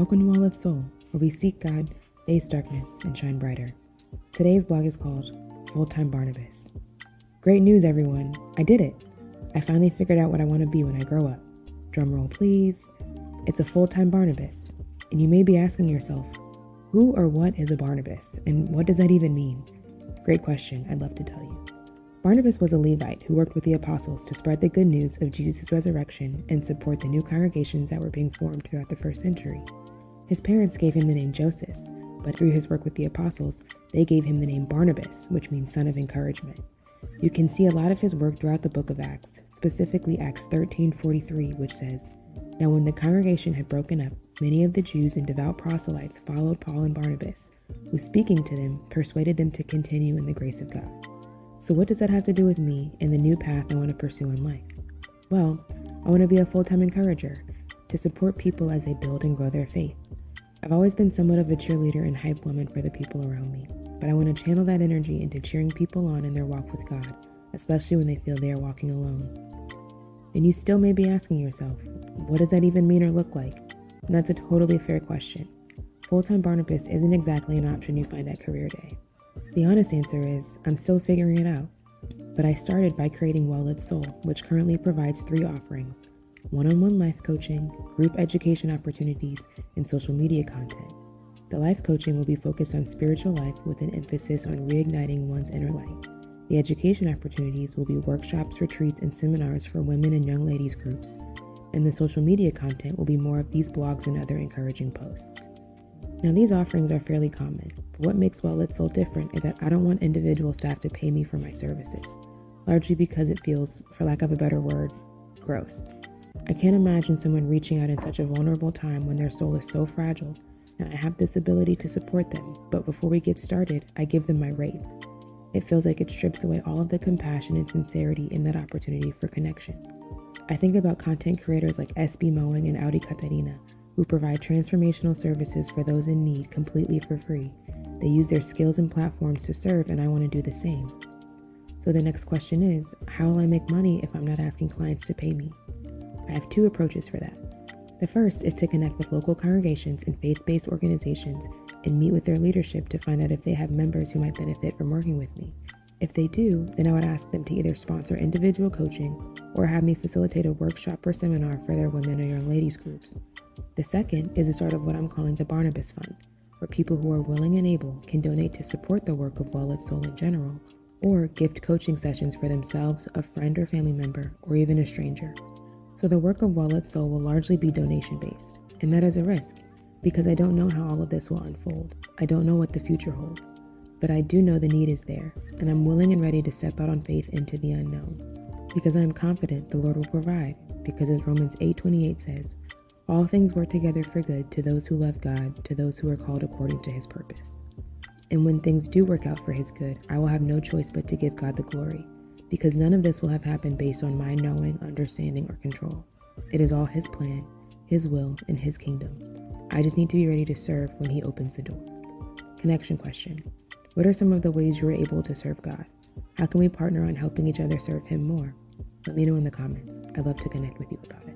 Welcome to Wallet's Soul, where we seek God, face darkness, and shine brighter. Today's blog is called Full-Time Barnabas. Great news, everyone. I did it. I finally figured out what I want to be when I grow up. Drumroll, please. It's a full-time Barnabas. And you may be asking yourself, who or what is a Barnabas, and what does that even mean? Great question. I'd love to tell you. Barnabas was a Levite who worked with the apostles to spread the good news of Jesus' resurrection and support the new congregations that were being formed throughout the first century. His parents gave him the name Joseph, but through his work with the apostles, they gave him the name Barnabas, which means son of encouragement. You can see a lot of his work throughout the book of Acts, specifically Acts 13:43, which says, "Now when the congregation had broken up, many of the Jews and devout proselytes followed Paul and Barnabas, who speaking to them, persuaded them to continue in the grace of God." So what does that have to do with me and the new path I want to pursue in life? Well, I want to be a full-time encourager, to support people as they build and grow their faith. I've always been somewhat of a cheerleader and hype woman for the people around me, but I want to channel that energy into cheering people on in their walk with God, especially when they feel they are walking alone. And you still may be asking yourself, what does that even mean or look like? And that's a totally fair question. Full-time Barnabas isn't exactly an option you find at career day. The honest answer is, I'm still figuring it out. But I started by creating Wallet's Soul, which currently provides 3 offerings: one-on-one life coaching, group education opportunities, and social media content. The life coaching will be focused on spiritual life with an emphasis on reigniting one's inner light. The education opportunities will be workshops, retreats, and seminars for women and young ladies groups. And the social media content will be more of these blogs and other encouraging posts. Now, these offerings are fairly common, but what makes Wallet's Soul different is that I don't want individual staff to pay me for my services, largely because it feels, for lack of a better word, gross. I can't imagine someone reaching out in such a vulnerable time when their soul is so fragile, and I have this ability to support them, but before we get started, I give them my rates. It feels like it strips away all of the compassion and sincerity in that opportunity for connection. I think about content creators like SB Mowing and Audi Catarina, who provide transformational services for those in need completely for free. They use their skills and platforms to serve, and I want to do the same. So the next question is, how will I make money if I'm not asking clients to pay me? I have 2 approaches for that. The first is to connect with local congregations and faith-based organizations and meet with their leadership to find out if they have members who might benefit from working with me. If they do, then I would ask them to either sponsor individual coaching or have me facilitate a workshop or seminar for their women or young ladies groups. The second is the start of what I'm calling the Barnabas Fund, where people who are willing and able can donate to support the work of Wallet's Soul in general, or gift coaching sessions for themselves, a friend or family member, or even a stranger. So the work of Wallet's Soul will largely be donation-based, and that is a risk, because I don't know how all of this will unfold. I don't know what the future holds, but I do know the need is there, and I'm willing and ready to step out on faith into the unknown, because I am confident the Lord will provide, because as Romans 8:28 says, all things work together for good to those who love God, to those who are called according to his purpose. And when things do work out for his good, I will have no choice but to give God the glory, because none of this will have happened based on my knowing, understanding, or control. It is all his plan, his will, and his kingdom. I just need to be ready to serve when he opens the door. Connection question. What are some of the ways you are able to serve God? How can we partner on helping each other serve him more? Let me know in the comments. I'd love to connect with you about it.